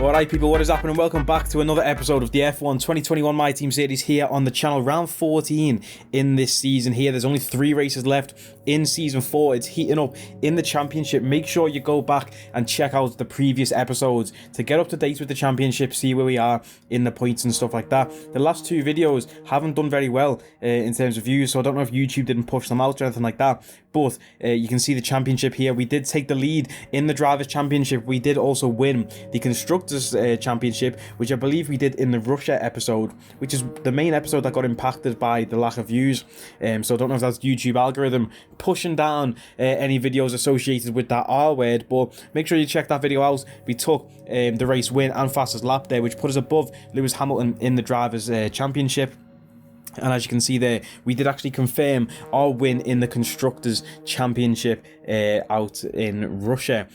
Alright people, what is happening? Welcome back to another episode of the F1 2021 My Team series here on the channel. Round 14 in this season here. There's only 3 races left in season 4. It's heating up in the championship. Make sure you go back and check out the previous episodes to get up to date with the championship, see where we are in the points and stuff like that. The last 2 videos haven't done very well in terms of views, so I don't know if YouTube didn't push them out or anything like that. But you can see the championship here. We did take the lead in the Drivers' Championship. We did also win the Constructors' Championship, which I believe we did in the Russia episode, which is the main episode that got impacted by the lack of views. So I don't know if that's YouTube algorithm pushing down any videos associated with that R word, but make sure you check that video out. We took the race win and fastest lap there, which put us above Lewis Hamilton in the Drivers' Championship. And as you can see there, we did actually confirm our win in the Constructors' Championship out in Russia.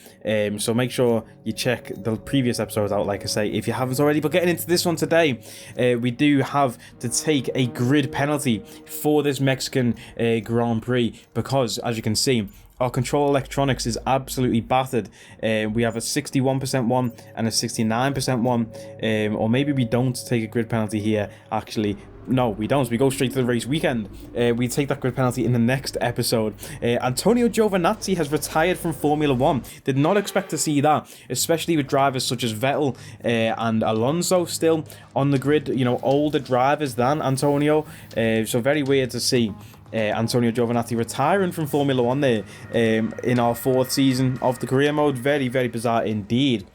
So make sure you check the previous episodes out, like I say, if you haven't already. But getting into this one today, we do have to take a grid penalty for this Mexican Grand Prix because, as you can see, our control electronics is absolutely battered. We have a 61% one and a 69% one. Or maybe we don't take a grid penalty here, actually. No, we don't. We go straight to the race weekend. We take that grid penalty in the next episode. Antonio Giovinazzi has retired from Formula 1. Did not expect to see that, especially with drivers such as Vettel and Alonso still on the grid. You know, older drivers than Antonio. So very weird to see Antonio Giovinazzi retiring from Formula 1 there in our 4th season of the career mode. Very, very bizarre indeed.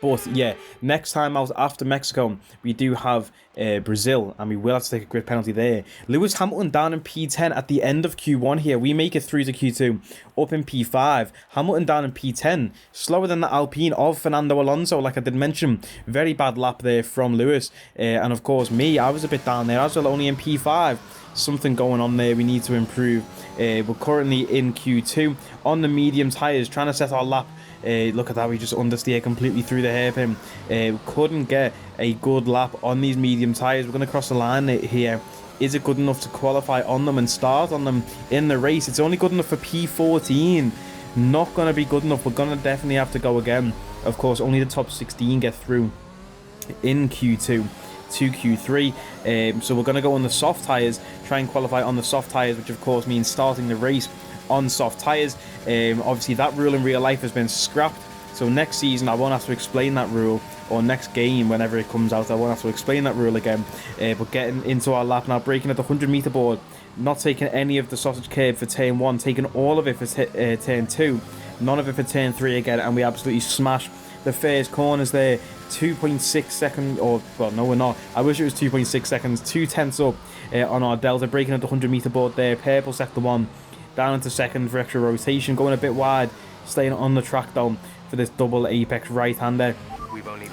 But yeah, next time out after Mexico, we do have Brazil, and we will have to take a grid penalty there. Lewis Hamilton down in P10 at the end of Q1 here. We make it through to Q2, up in P5. Hamilton down in P10, slower than the Alpine of Fernando Alonso, like I did mention. Very bad lap there from Lewis. And of course, I was a bit down there as well, only in P5. Something going on there we need to improve. We're currently in Q2 on the medium tyres, trying to set our lap. Look at that, we just understeer completely through the hairpin. Couldn't get a good lap on these medium tyres. We're going to cross the line here. Is it good enough to qualify on them and start on them in the race? It's only good enough for P14. Not going to be good enough. We're going to definitely have to go again. Of course, only the top 16 get through in Q2 to Q3. So we're going to go on the soft tyres, try and qualify on the soft tyres, which of course means starting the race on soft tyres. Obviously that rule in real life has been scrapped, so next season I won't have to explain that rule, or next game whenever it comes out I won't have to explain that rule again. But getting into our lap now, braking at the 100 meter board, not taking any of the sausage curb for turn 1, taking all of it for turn 2, none of it for turn 3 again, and we absolutely smash the first corners there. 2.6 seconds, or well, no, we're not. I wish it was 2.6 seconds. 2/10 up on our delta, braking at the 100 meter board there. Purple sector 1, down into second for extra rotation, going a bit wide, staying on the track though for this double apex right-hander.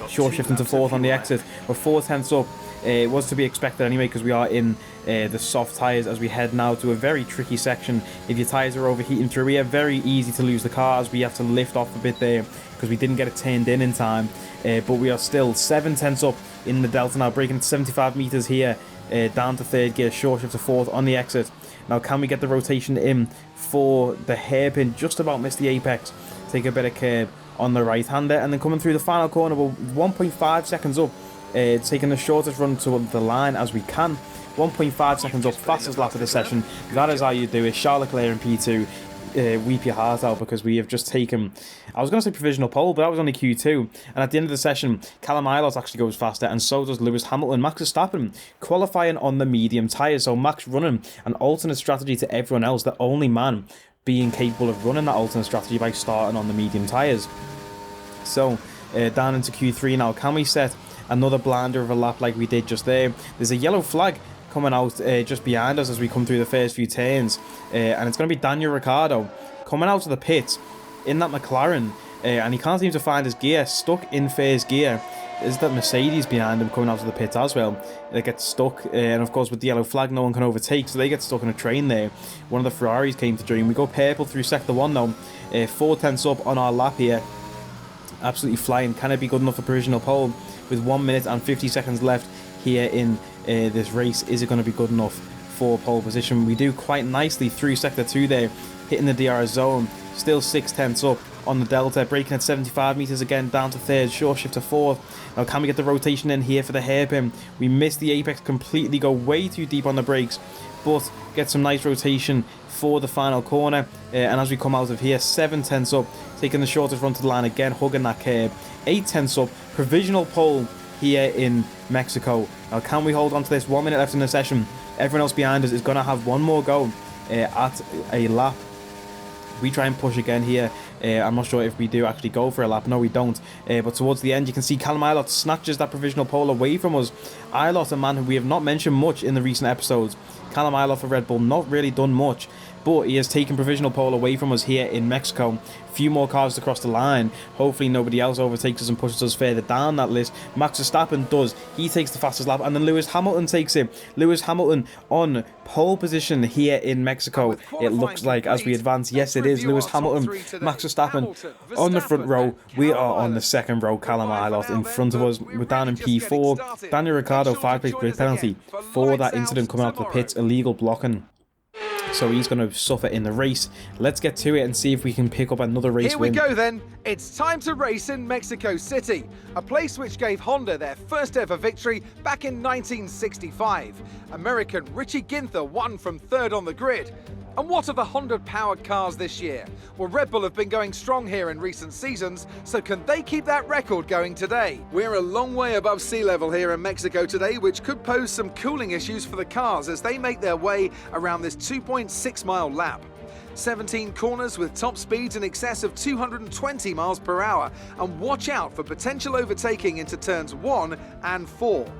Short shift into 4th on the exit. We're 4/10 up. It was to be expected anyway, because we are in the soft tyres as we head now to a very tricky section. If your tyres are overheating through here, very easy to lose the car as we have to lift off a bit there because we didn't get it turned in time. But we are still 7/10 up in the delta now, braking 75 meters here, down to 3rd gear, short shift to 4th on the exit. Now, can we get the rotation in for the hairpin? Just about missed the apex. Take a bit of curb on the right-hander, and then coming through the final corner, we're 1.5 seconds up, taking the shortest run to the line as we can. 1.5 seconds up, fastest lap of the session. That is how you do it. Charles Leclerc in P2. Weep your heart out because we have just taken, I was going to say provisional pole, but that was only Q2. And at the end of the session, Callum Ilott actually goes faster, and so does Lewis Hamilton. Max Verstappen qualifying on the medium tyres, so Max running an alternate strategy to everyone else, the only man being capable of running that alternate strategy by starting on the medium tyres. So down into Q3 now, can we set another blinder of a lap like we did just there? There's a yellow flag coming out just behind us as we come through the first few turns, and it's going to be Daniel Ricciardo coming out of the pits in that McLaren, and he can't seem to find his gear, stuck in first gear. Is that Mercedes behind him coming out of the pits as well? They get stuck, and of course with the yellow flag no one can overtake, so they get stuck in a train there. One of the Ferraris came to join. We go purple through sector 1 though, 4/10 up on our lap here. Absolutely flying. Can it be good enough for provisional pole with 1 minute and 50 seconds left here in this race? Is it going to be good enough for pole position? We do quite nicely through sector 2 there, hitting the DRS zone. Still 6/10 up on the delta, braking at 75 meters again, down to third, short shift to fourth. Now can we get the rotation in here for the hairpin? We missed the apex completely, go way too deep on the brakes, but get some nice rotation for the final corner. And as we come out of here, 7 tenths up, taking the shortest run to the line again, hugging that curb. 8 tenths up, provisional pole here in Mexico. Now can we hold on to this? 1 minute left in the session. Everyone else behind us is going to have one more go at a lap. We try and push again here. I'm not sure if we do actually go for a lap. No, we don't. But towards the end, you can see Callum Ilott snatches that provisional pole away from us. Ilott, a man who we have not mentioned much in the recent episodes. Callum Ilott for Red Bull, not really done much, but he has taken provisional pole away from us here in Mexico. Few more cars to cross the line. Hopefully nobody else overtakes us and pushes us further down that list. Max Verstappen does. He takes the fastest lap, and then Lewis Hamilton takes it. Lewis Hamilton on pole position here in Mexico. It looks like as we advance. Yes, it is Lewis Hamilton. Max Verstappen on the front row. We are on the second row. Callum Ilott in front of us. We're down in P4. Daniel Ricciardo 5-place grid penalty for that incident coming out of the pits. Illegal blocking. So he's going to suffer in the race. Let's get to it and see if we can pick up another race win. Here we go then. It's time to race in Mexico City, a place which gave Honda their first ever victory back in 1965. American Richie Ginther won from third on the grid. And what are the Honda-powered cars this year? Well, Red Bull have been going strong here in recent seasons, so can they keep that record going today? We're a long way above sea level here in Mexico today, which could pose some cooling issues for the cars as they make their way around this 2.6-mile lap. 17 corners with top speeds in excess of 220 miles per hour, and watch out for potential overtaking into turns 1 and 4.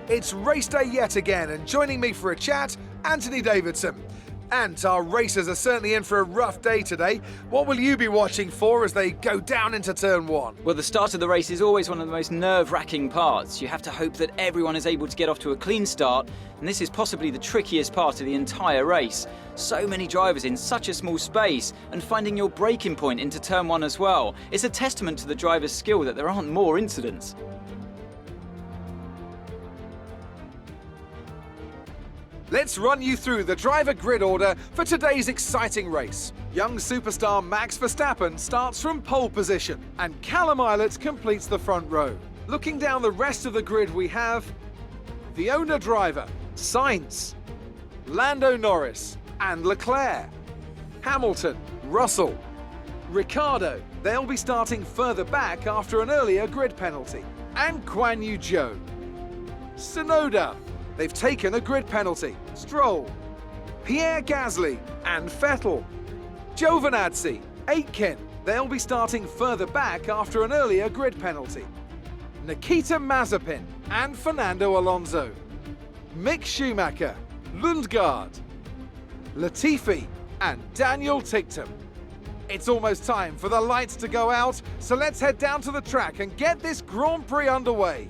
It's race day yet again, and joining me for a chat, Anthony Davidson. And our racers are certainly in for a rough day today. What will you be watching for as they go down into turn 1? Well, the start of the race is always one of the most nerve-wracking parts. You have to hope that everyone is able to get off to a clean start, and this is possibly the trickiest part of the entire race. So many drivers in such a small space, and finding your braking point into turn 1 as well. It's a testament to the driver's skill that there aren't more incidents. Let's run you through the driver grid order for today's exciting race. Young superstar Max Verstappen starts from pole position, and Callum Ilott completes the front row. Looking down the rest of the grid, we have the owner driver, Sainz, Lando Norris, and Leclerc, Hamilton, Russell, Ricciardo. They'll be starting further back after an earlier grid penalty, and Guan Yu Zhou, Tsunoda. They've taken a grid penalty. Stroll, Pierre Gasly, and Vettel. Giovinazzi, Aitken. They'll be starting further back after an earlier grid penalty. Nikita Mazepin and Fernando Alonso. Mick Schumacher, Lundgaard, Latifi, and Daniel Ticktum. It's almost time for the lights to go out, so let's head down to the track and get this Grand Prix underway.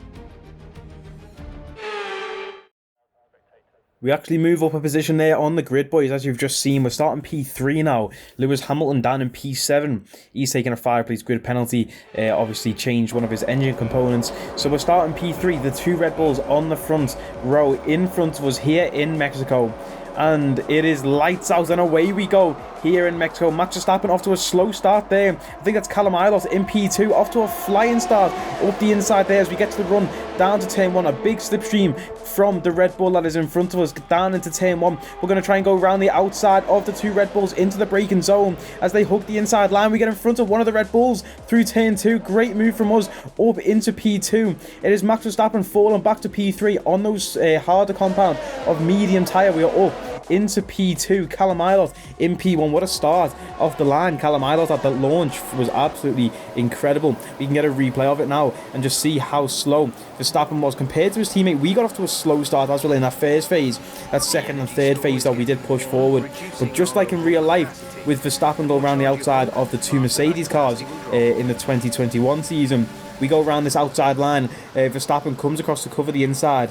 We actually move up a position there on the grid, boys, as you've just seen. We're starting P3 now. Lewis Hamilton down in P7. He's taking a 5-place grid penalty. Obviously changed one of his engine components. So we're starting P3. The two Red Bulls on the front row in front of us here in Mexico. And it is lights out and away we go here in Mexico. Max Verstappen off to a slow start there. I think that's Callum Ilott in P2 off to a flying start up the inside there as we get to the run down to turn 1. A big slipstream from the Red Bull that is in front of us down into turn 1. We're going to try and go around the outside of the two Red Bulls into the braking zone as they hook the inside line. We get in front of one of the Red Bulls through turn 2. Great move from us up into P2. It is Max Verstappen falling back to P3 on those harder compound of medium tyre. We are up into P2. Callum Ilott in P1. What a start off the line. Callum Ilott at the launch was absolutely incredible. We can get a replay of it now and just see how slow Verstappen was compared to his teammate. We got off to a slow start as well in that first phase. That second and third phase though, we did push forward. But just like in real life, with Verstappen going around the outside of the two Mercedes cars in the 2021 season, we go around this outside line. Verstappen comes across to cover the inside,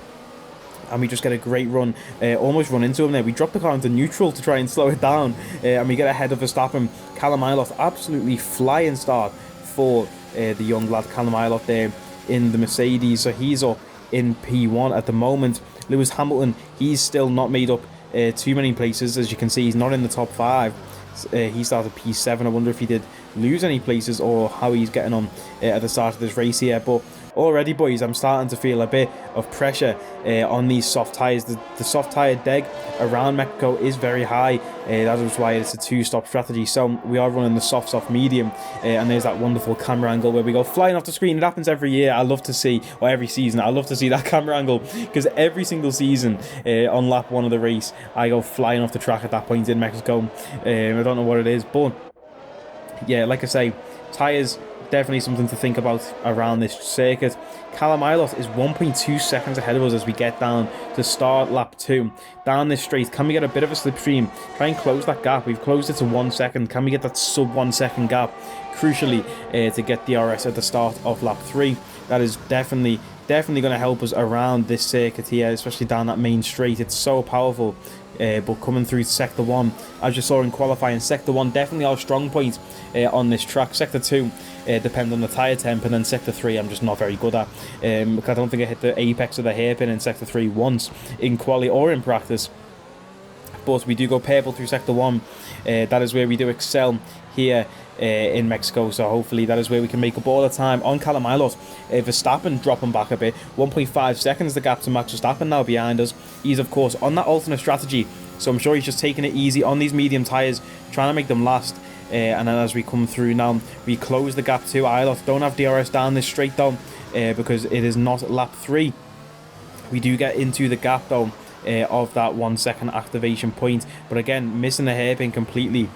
and we just get a great run, almost run into him there. We drop the car into neutral to try and slow it down, and we get ahead of Verstappen. Callum Ilott, absolutely flying start for the young lad Callum Ilott there in the Mercedes. So he's up in P1 at the moment. Lewis Hamilton, he's still not made up too many places. As you can see, he's not in the top 5. He started P7. I wonder if he did lose any places or how he's getting on at the start of this race here. But already, boys, I'm starting to feel a bit of pressure on these soft tyres. The soft tyre deg around Mexico is very high. That is why it's a 2-stop strategy. So we are running the soft medium, and there's that wonderful camera angle where we go flying off the screen. It happens every year. I love to see, or every season, I love to see that camera angle, because every single season on lap 1 of the race, I go flying off the track at that point in Mexico. I don't know what it is, but yeah, like I say, tyres, definitely something to think about around this circuit. Callum Ilott is 1.2 seconds ahead of us as we get down to start lap 2. Down this straight, can we get a bit of a slipstream? Try and close that gap. We've closed it to 1 second. Can we get that sub 1 second gap? Crucially, to get DRS at the start of lap 3. That is definitely going to help us around this circuit here, especially down that main straight. It's so powerful. But coming through Sector 1, as you saw in qualifying, Sector 1 definitely our strong point on this track. Sector 2 depends on the tyre temp, and then Sector 3 I'm just not very good at. I don't think I hit the apex of the hairpin in Sector 3 once in quali or in practice. But we do go purple through Sector 1. That is where we do excel here in Mexico, so hopefully that is where we can make up all the time on Callum Ilott. Verstappen dropping back a bit, 1.5 seconds the gap to Max Verstappen now behind us. He's of course on that alternate strategy, so I'm sure he's just taking it easy on these medium tyres, trying to make them last. And then as we come through now, we close the gap to Ilott. Don't have DRS down this straight though, because it is not lap 3. We do get into the gap though of that 1 second activation point, but again missing the hairpin completely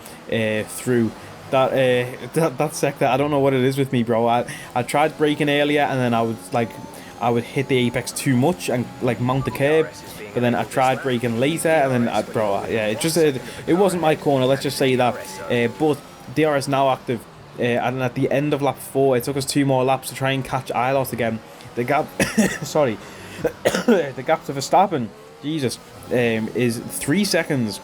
through that sector. I don't know what it is with me, bro. I tried braking earlier, and then I would hit the apex too much and like mount the curb, but then I tried braking later, and then it wasn't my corner, let's just say that. But DRS now active, and at the end of lap 4 it took us 2 more laps to try and catch Ilott again. The gap sorry the gap to Verstappen, Jesus, is 3 seconds.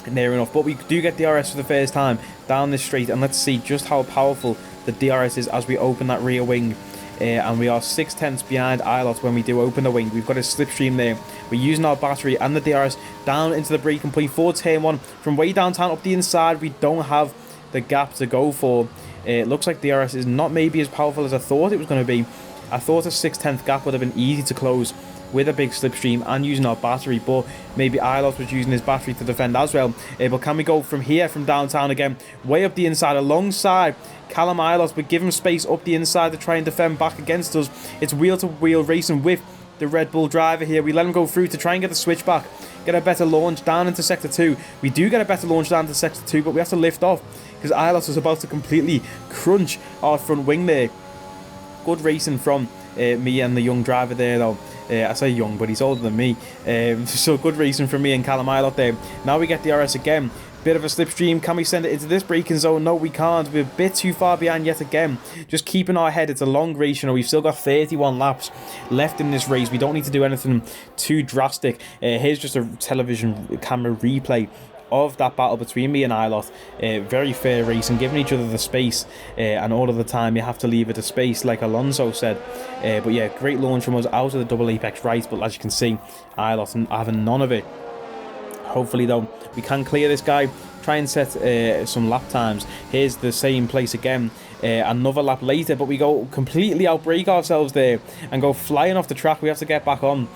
Near enough, but we do get DRS for the first time down this straight, and let's see just how powerful the DRS is as we open that rear wing. And we are 6/10 behind Ilott when we do open the wing. We've got a slipstream there. We're using our battery and the DRS down into the braking point for turn 1 from way downtown up the inside. We don't have the gap to go for. It looks like DRS is not maybe as powerful as I thought it was going to be. I thought a 6/10 gap would have been easy to close with a big slipstream and using our battery, but maybe Ilott was using his battery to defend as well. But can we go from here, from downtown again, way up the inside alongside Callum Ilott, but give him space up the inside to try and defend back against us. It's wheel-to-wheel racing with the Red Bull driver here. We let him go through to try and get the switch back, get a better launch down into Sector 2. We do get a better launch down into Sector 2, but we have to lift off because Ilott was about to completely crunch our front wing there. Good racing from me and the young driver there though. I say young, but he's older than me. So good racing from me and Callum Ilott there. Now we get the DRS again. Bit of a slipstream. Can we send it into this braking zone? No, we can't. We're a bit too far behind yet again. Just keeping our head. It's a long race, you know. We've still got 31 laps left in this race. We don't need to do anything too drastic. Here's just a television camera replay of that battle between me and Ilott. Very fair race and giving each other the space, and all of the time you have to leave it a space like Alonso said. But yeah, great launch from us out of the double apex right, but as you can see, Ilott having none of it. Hopefully though we can clear this guy, try and set some lap times. Here's the same place again, another lap later, but we go completely outbrake ourselves there and go flying off the track. We have to get back on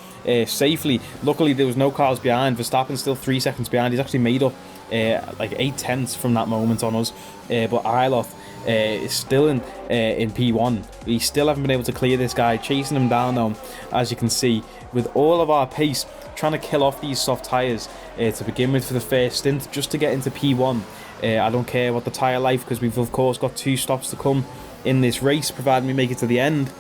safely. Luckily there was no cars behind. Verstappen's still 3 seconds behind. He's actually made up like 8/10 from that moment on us, but Ilott is still in P1. We still haven't been able to clear this guy, chasing him down though, as you can see, with all of our pace, trying to kill off these soft tyres to begin with for the first stint, just to get into P1. I don't care what the tyre life, because we've of course got 2 stops to come in this race, providing we make it to the end.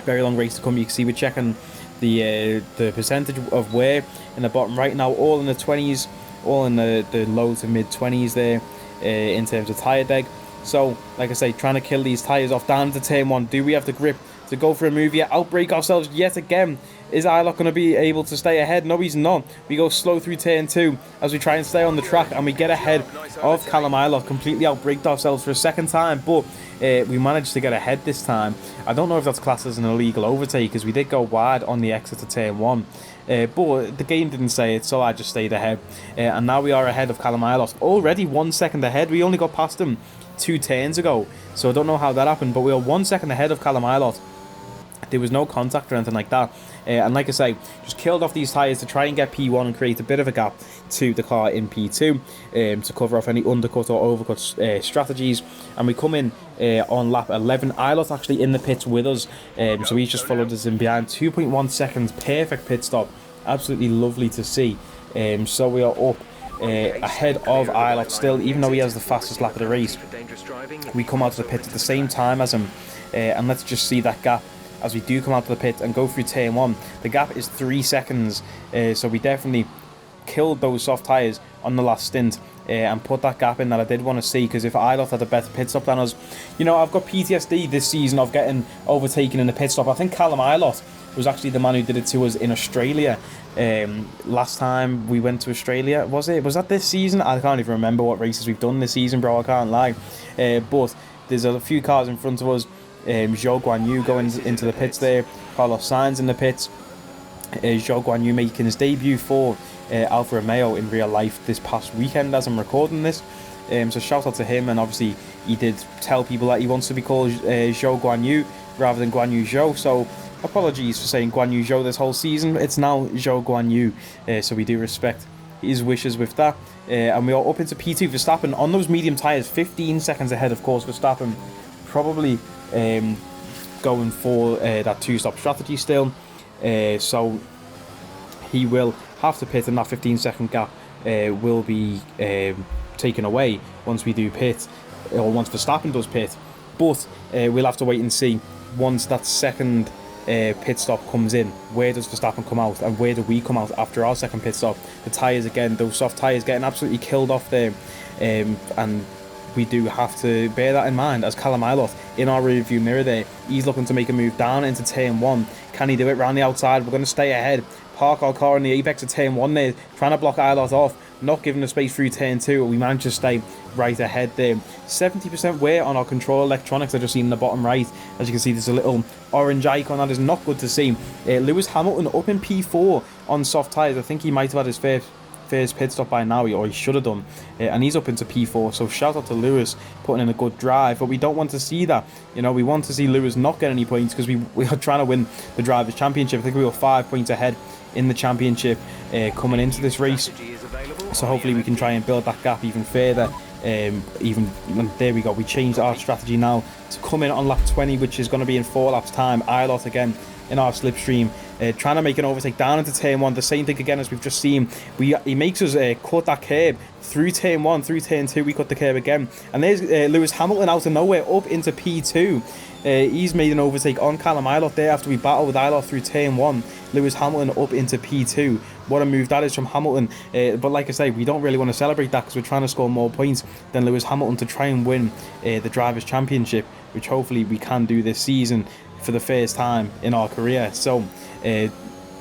Very long race to come. You can see we're checking the percentage of wear in the bottom right now, all in the 20s, all in the low to mid 20s there in terms of tyre deg. So like I say, trying to kill these tyres off down to turn 1. Do we have the grip to go for a move here? Outbrake ourselves yet again. Is Ilott going to be able to stay ahead? No, he's not. We go slow through turn 2 as we try and stay on the track, and we get ahead of Callum Ilott. Completely outbraked ourselves for a second time, but we managed to get ahead this time. I don't know if that's classed as an illegal overtake, because we did go wide on the exit to turn 1. but the game didn't say it, so I just stayed ahead. And now we are ahead of Kalamilos, already 1 second ahead. We only got past him 2 turns ago, so I don't know how that happened, but we are 1 second ahead of Kalamilos. There was no contact or anything like that. And like I say, just killed off these tyres to try and get P1 and create a bit of a gap to the car in P2 to cover off any undercut or overcut strategies. And we come in on lap 11. Ilot actually in the pits with us, so he's just followed us in behind. 2.1 seconds, perfect pit stop. Absolutely lovely to see. So we are up ahead of Ilot still, even though he has the fastest lap of the race. We come out of the pit at the same time as him, and let's just see that gap as we do come out of the pit and go through turn 1. The gap is 3 seconds, so we definitely killed those soft tyres on the last stint and put that gap in that I did want to see, because if Ilot had a better pit stop than us, you know, I've got PTSD this season of getting overtaken in the pit stop. I think Callum Ilot was actually the man who did it to us in Australia. Last time we went to Australia, was that this season? I can't even remember what races we've done this season, bro, I can't lie. But there's a few cars in front of us. Zhou Guanyu going into the pits there, Carlos Sainz in the pits, Zhou Guanyu making his debut for Alfa Romeo in real life this past weekend as I'm recording this, so shout out to him. And obviously he did tell people that he wants to be called Zhou Guanyu rather than Guanyu Zhou, so apologies for saying Guanyu Zhou this whole season. It's now Zhou Guanyu, so we do respect his wishes with that. And we are up into P2. Verstappen on those medium tyres, 15 seconds ahead, of course. Verstappen probably going for that 2-stop strategy still, so he will have to pit, and that 15-second gap will be taken away once we do pit, or once Verstappen does pit. But we'll have to wait and see once that second pit stop comes in, where does Verstappen come out and where do we come out after our second pit stop. The tyres again, those soft tyres getting absolutely killed off there, and we do have to bear that in mind as Callum Ilott in our rear view mirror there. He's looking to make a move down into turn 1. Can he do it round the outside? We're going to stay ahead, park our car in the apex of turn 1 there, trying to block Ilott off, not giving the space through turn 2. We managed to stay right ahead there. 70% wear on our control electronics. I just seen in the bottom right, as you can see, there's a little orange icon. That is not good to see. Lewis Hamilton up in P4 on soft tyres. I think he might have had his first pit stop by now, or he should have done, and he's up into P4, so shout out to Lewis putting in a good drive. But we don't want to see that, you know, we want to see Lewis not get any points, because we are trying to win the Drivers' Championship. I think we were 5 points ahead in the championship coming into this race, so hopefully we can try and build that gap even further. And there we go, we changed our strategy now to come in on lap 20, which is going to be in 4 laps time. Ilott again in our slipstream, trying to make an overtake down into turn 1. The same thing again as we've just seen. He makes us cut that curb through turn 1, through turn 2. We cut the curb again, and there's Lewis Hamilton out of nowhere up into P2. He's made an overtake on Callum Ilott there after we battled with Ilott through turn 1. Lewis Hamilton up into P2. What a move that is from Hamilton. But like I say, we don't really want to celebrate that, because we're trying to score more points than Lewis Hamilton to try and win the Drivers' Championship, which hopefully we can do this season for the first time in our career. So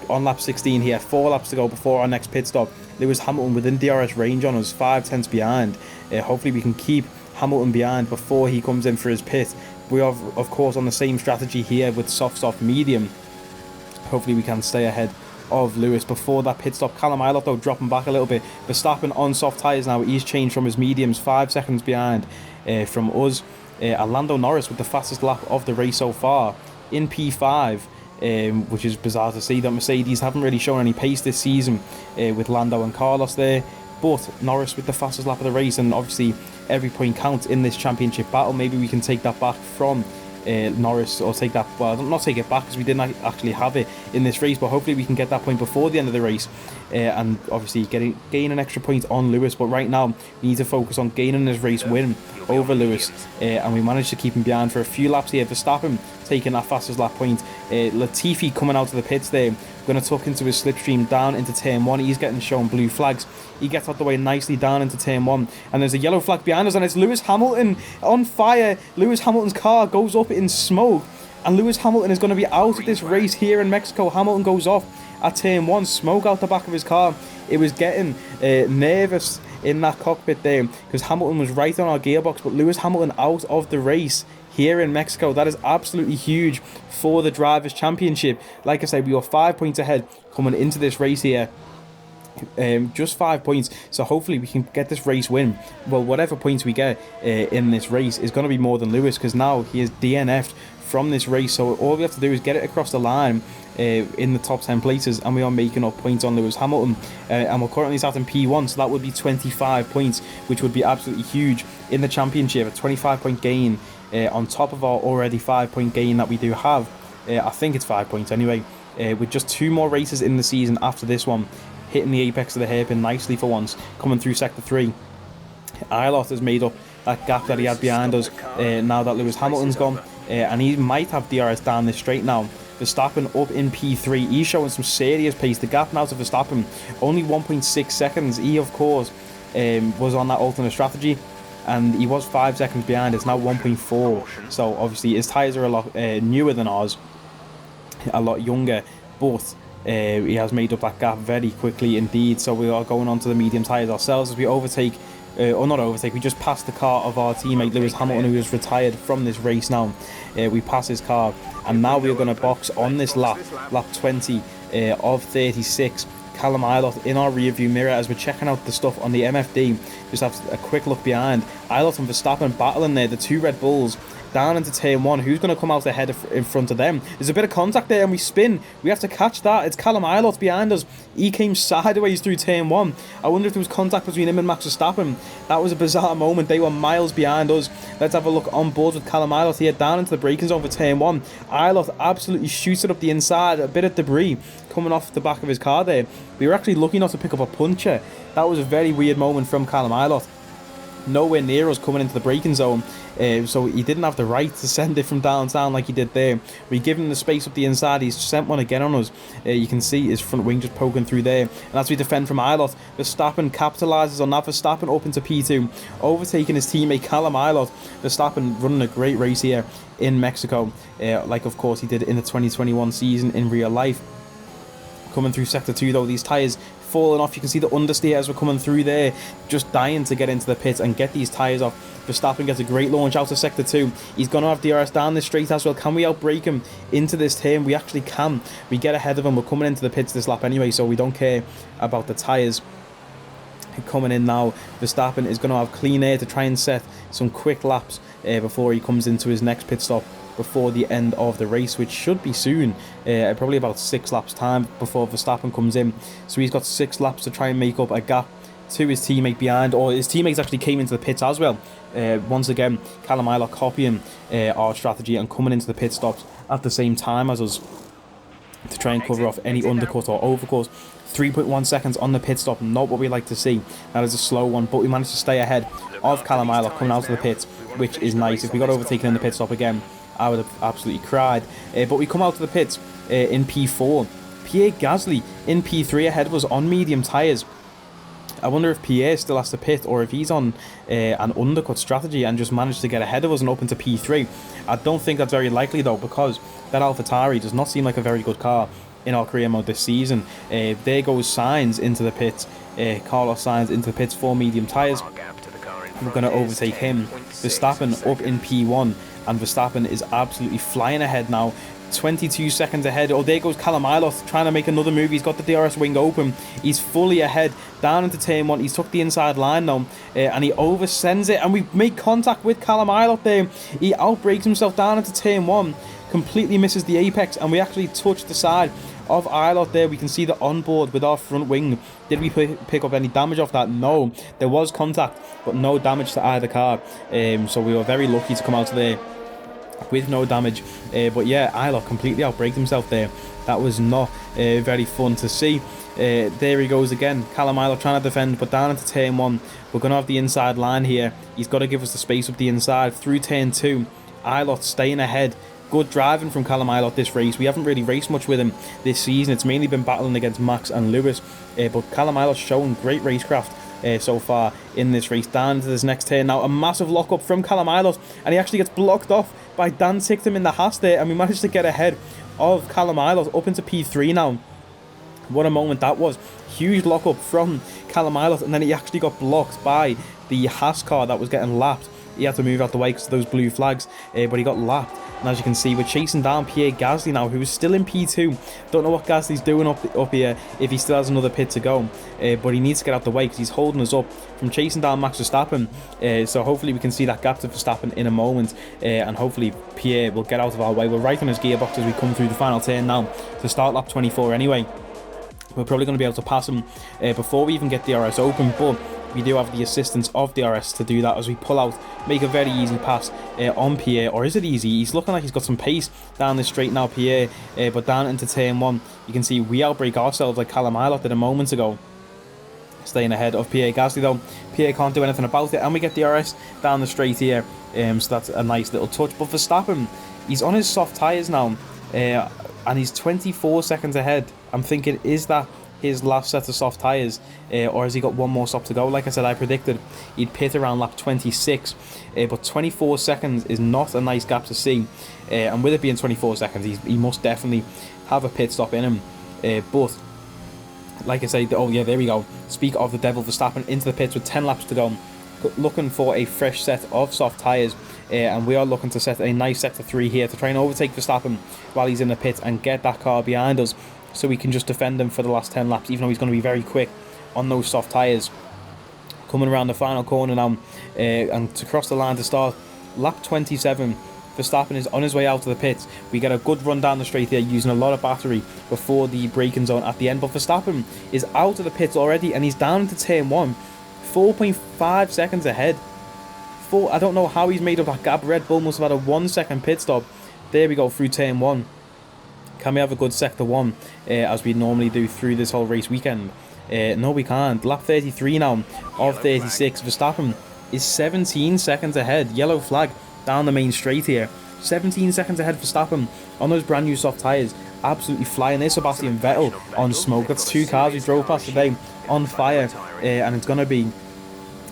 on lap 16 here, 4 laps to go before our next pit stop. Lewis Hamilton within DRS range on us, 5 tenths behind. Hopefully we can keep Hamilton behind before he comes in for his pit. We are of course on the same strategy here with soft medium. Hopefully we can stay ahead of Lewis before that pit stop. Callum Ilott though dropping back a little bit. Verstappen on soft tyres now. He's changed from his mediums, 5 seconds behind from us. Lando Norris with the fastest lap of the race so far in P5, which is bizarre to see that Mercedes haven't really shown any pace this season with Lando and Carlos there. But Norris with the fastest lap of the race, and obviously every point counts in this championship battle. Maybe we can take that back from Norris, or take that, well, not take it back, because we didn't actually have it in this race, but hopefully we can get that point before the end of the race, and obviously gain an extra point on Lewis. But right now we need to focus on gaining this race win over Lewis, and we managed to keep him behind for a few laps here. Verstappen taking that fastest lap point. Latifi coming out of the pits there, going to tuck into his slipstream down into turn 1. He's getting shown blue flags. He gets out the way nicely down into turn 1, and there's a yellow flag behind us, and it's Lewis Hamilton on fire. Lewis Hamilton's car goes up in smoke, and Lewis Hamilton is going to be out of this race here in Mexico. Hamilton goes off at turn 1, smoke out the back of his car. It was getting nervous in that cockpit there, because Hamilton was right on our gearbox, but Lewis Hamilton out of the race here in Mexico. That is absolutely huge for the Drivers' Championship. Like I said, we were 5 points ahead coming into this race here. Just 5 points, so hopefully we can get this race win. Well, whatever points we get in this race is going to be more than Lewis, because now he is DNF'd from this race. So all we have to do is get it across the line in the top 10 places, and we are making up points on Lewis Hamilton, and we're currently sat in P1, so that would be 25 points, which would be absolutely huge in the championship. A 25-point gain on top of our already 5-point gain that we do have. I think it's 5 points anyway, with just 2 more races in the season after this one. Hitting the apex of the hairpin nicely for once, coming through sector 3. Ilott has made up that gap that he had behind us now that Lewis Hamilton's gone, and he might have DRS down this straight now. Verstappen up in P3, he's showing some serious pace. The gap now to Verstappen, only 1.6 seconds. He, of course, was on that alternate strategy, and he was 5 seconds behind. It's now 1.4, so obviously his tyres are a lot newer than ours, a lot younger, but he has made up that gap very quickly indeed. So we are going on to the medium tyres ourselves as we overtake, or not overtake, we just passed the car of our teammate Lewis Hamilton, who is retired from this race now. We pass his car, and now we are going to box on this lap 20 of 36. Callum Ilott in our rear view mirror as we're checking out the stuff on the MFD. Just have a quick look behind. Ilott and Verstappen battling there, the 2 Red Bulls. Down into turn 1, who's going to come out ahead in front of them? There's a bit of contact there and we spin. We have to catch that. It's Callum Ilott behind us. He came sideways through turn 1. I wonder if there was contact between him and Max Verstappen. That was a bizarre moment. They were miles behind us. Let's have a look on board with Callum Ilott here, down into the braking zone for turn 1. Ilott absolutely shoots it up the inside. A bit of debris coming off the back of his car there. We were actually lucky not to pick up a puncher. That was a very weird moment from Callum Ilott. Nowhere near us coming into the braking zone, so he didn't have the right to send it from downtown like he did there. We give him the space up the inside, he's sent one again on us. You can see his front wing just poking through there, and as we defend from Ilott, Verstappen capitalises on that. Verstappen up into P2, overtaking his teammate Callum Ilott. Verstappen running a great race here in Mexico, like of course he did in the 2021 season in real life. Coming through sector 2 though, these tyres falling off. You can see the understeer as we're coming through there, just dying to get into the pit and get these tyres off. Verstappen gets a great launch out of sector 2. He's going to have DRS down this straight as well. Can we outbrake him into this turn? We actually can. We get ahead of him. We're coming into the pits this lap anyway, so we don't care about the tyres. Coming in now, Verstappen is going to have clean air to try and set some quick laps before he comes into his next pit stop before the end of the race, which should be soon, probably about 6 laps time before Verstappen comes in. So he's got 6 laps to try and make up a gap to his teammate behind, or his teammates actually came into the pits as well. Once again, Callum Ilott copying our strategy and coming into the pit stops at the same time as us to try and cover off any undercut or overcut. 3.1 seconds on the pit stop, not what we like to see. That is a slow one, but we managed to stay ahead of Callum Ilott coming out of the pits, which is nice. If we got overtaken in the pit stop again, I would have absolutely cried. But we come out of the pits in P4. Pierre Gasly in P3 ahead of us on medium tyres. I wonder if Pierre still has to pit, or if he's on an undercut strategy and just managed to get ahead of us and up into P3. I don't think that's very likely though, because that AlphaTauri does not seem like a very good car in our career mode this season. There goes Sainz into the pits. Carlos Sainz into the pits for medium tyres. We're going to overtake him. Verstappen up in P1, and Verstappen is absolutely flying ahead now. 22 seconds ahead. Oh, there goes Callum Ilott trying to make another move. He's got the DRS wing open. He's fully ahead down into turn 1. He's took the inside line now, and he oversends it, and we make contact with Callum Ilott there. He outbrakes himself down into turn 1, completely misses the apex, and we actually touch the side of Ilott there. We can see the onboard with our front wing. Did we pick up any damage off that? No. There was contact, but no damage to either car. So we were very lucky to come out of there with no damage. But yeah, Ilott completely outbraked himself there. That was not very fun to see. There he goes again. Callum Ilott trying to defend, but down into turn 1. We're going to have the inside line here. He's got to give us the space up the inside. Through turn 2, Ilott staying ahead. Good driving from Callum Ilott this race. We haven't really raced much with him this season. It's mainly been battling against Max and Lewis. But Callum Ilott's shown great racecraft so far in this race. Down into this next turn now. A massive lock-up from Callum Ilott, and he actually gets blocked off by Dan Ticktum in the Haas there, and we managed to get ahead of Callum Ilott up into P3 now. What a moment that was. Huge lock-up from Callum Ilott, and then he actually got blocked by the Haas car that was getting lapped he had to move out the way because of those blue flags, but he got lapped. And as you can see, we're chasing down Pierre Gasly now, who is still in P2. Don't know what Gasly's doing up here, if he still has another pit to go, but he needs to get out the way because he's holding us up from chasing down Max Verstappen. So hopefully we can see that gap to Verstappen in a moment, and hopefully Pierre will get out of our way. We're right on his gearbox as we come through the final turn now to start lap 24 anyway. We're probably going to be able to pass him before we even get DRS open, but we do have the assistance of DRS to do that as we pull out, make a very easy pass on Pierre. Or is it easy? He's looking like he's got some pace down this straight now, Pierre, but down into turn 1, you can see we outbrake ourselves like Callum Ilott did a moment ago. Staying ahead of Pierre Gasly though. Pierre can't do anything about it, and we get DRS down the straight here, so that's a nice little touch. But Verstappen, he's on his soft tyres now, and he's 24 seconds ahead. I'm thinking, is that his last set of soft tyres, or has he got one more stop to go? Like I said, I predicted he'd pit around lap 26, but 24 seconds is not a nice gap to see, and with it being 24 seconds, he must definitely have a pit stop in him, but like I say, oh yeah, there we go. Speak of the devil, Verstappen into the pits with 10 laps to go, looking for a fresh set of soft tyres, and we are looking to set a nice set of 3 here to try and overtake Verstappen while he's in the pit and get that car behind us, so we can just defend him for the last 10 laps, even though he's going to be very quick on those soft tyres. Coming around the final corner now, and to cross the line to start lap 27, Verstappen is on his way out of the pits. We get a good run down the straight here using a lot of battery before the braking zone at the end, but Verstappen is out of the pits already and he's down into turn 1, 4.5 seconds ahead. I don't know how he's made up that gap. Red Bull must have had a 1 second pit stop. There we go, through turn 1. Can we have a good sector 1 as we normally do through this whole race weekend? No, we can't. Lap 33 now of 36. Verstappen is 17 seconds ahead. Yellow flag down the main straight here. 17 seconds ahead for Verstappen on those brand new soft tyres. Absolutely flying. There's Sebastian Vettel on smoke. That's 2 cars we drove past today on fire, and it's going to be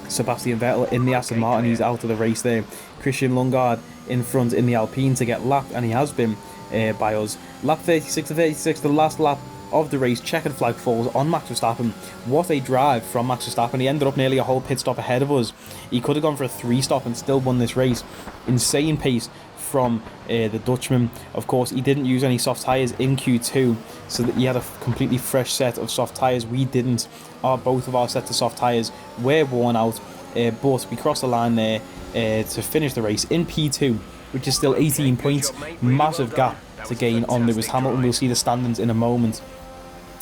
Sebastian Vettel in the Aston Martin. He's out of the race there. Christian Lundgaard in front in the Alpine to get lapped, and he has been by us. Lap 36 to 36, the last lap of the race. Checkered flag falls on Max Verstappen. What a drive from Max Verstappen. He ended up nearly a whole pit stop ahead of us. He could have gone for a 3 stop and still won this race. Insane pace from the Dutchman. Of course, he didn't use any soft tyres in Q2, so that he had a completely fresh set of soft tyres. We didn't. Both of our sets of soft tyres were worn out, but we crossed the line there to finish the race in P2, which is still 18 points. Massive gap to gain on Lewis Hamilton. We'll see the standings in a moment.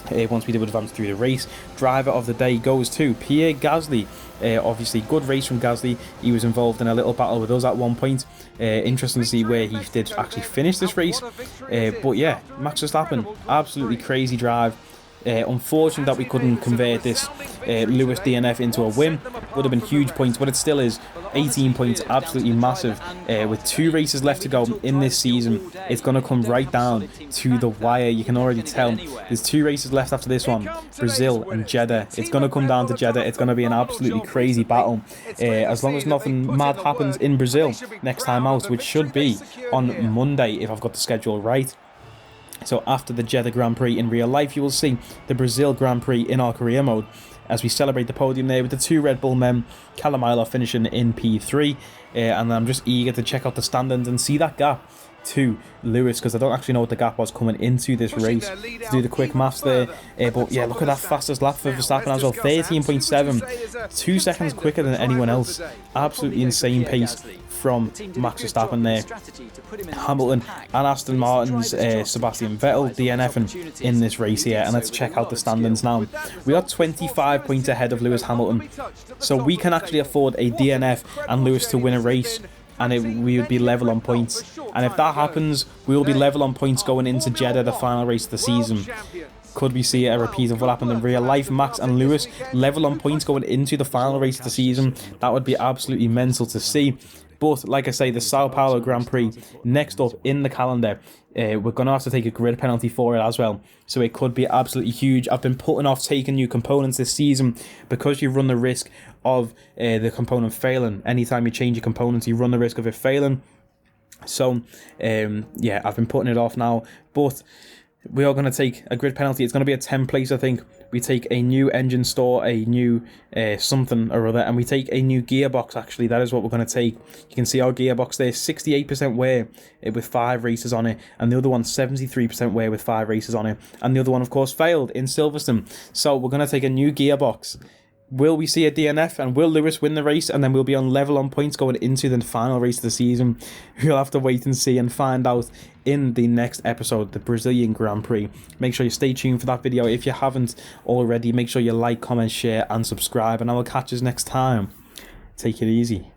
Once we do advance through the race, driver of the day goes to Pierre Gasly. Obviously, good race from Gasly. He was involved in a little battle with us at one point. Interesting to see where he did actually finish this race. But yeah, Max Verstappen, absolutely crazy drive. Unfortunate that we couldn't convert this Lewis DNF into a win. Would have been huge points, but it still is 18 points, absolutely massive. With 2 races left to go in this season, it's going to come right down to the wire. You can already tell there's 2 races left after this one, Brazil and Jeddah. It's going to come down to Jeddah. It's going to be an absolutely crazy battle, as long as nothing mad happens in Brazil next time out, which should be on Monday if I've got the schedule right. So after the Jeddah Grand Prix in real life, you will see the Brazil Grand Prix in our career mode as we celebrate the podium there with the 2 Red Bull men, Callum Ilott finishing in P3, and I'm just eager to check out the standings and see that gap to Lewis, because I don't actually know what the gap was coming into this race to do the quick maths there, but yeah, look at that fastest lap for Verstappen as well, 13.7, 2 seconds quicker than anyone else. Absolutely insane pace from Max Verstappen there. Hamilton and Aston Martin's Sebastian Vettel DNFing in this race here, and let's check out the standings now. We are 25 points ahead of Lewis Hamilton, so we can actually afford a DNF and Lewis to win a race, and we would be level on points. And if that happens, we will be level on points going into Jeddah, the final race of the season. Could we see a repeat of what happened in real life? Max and Lewis level on points going into the final race of the season. That would be absolutely mental to see. But like I say, the Sao Paulo Grand Prix next up in the calendar, we're going to have to take a grid penalty for it as well. So it could be absolutely huge. I've been putting off taking new components this season because you run the risk of the component failing. Anytime you change your components, you run the risk of it failing. So yeah, I've been putting it off now. But we are going to take a grid penalty. It's going to be a 10th place, I think. we take a new engine store, a new something or other, and we take a new gearbox. Actually, that is what we're going to take. You can see our gearbox there, 68% wear with 5 races on it, and the other one 73% wear with 5 races on it, and the other one of course failed in Silverstone. So we're going to take a new gearbox. Will we see a DNF, and will Lewis win the race, and then we'll be on level on points going into the final race of the season? We'll have to wait and see and find out in the next episode, the Brazilian Grand Prix. Make sure you stay tuned for that video. If you haven't already, make sure you like, comment, share and subscribe, and I will catch you next time. Take it easy.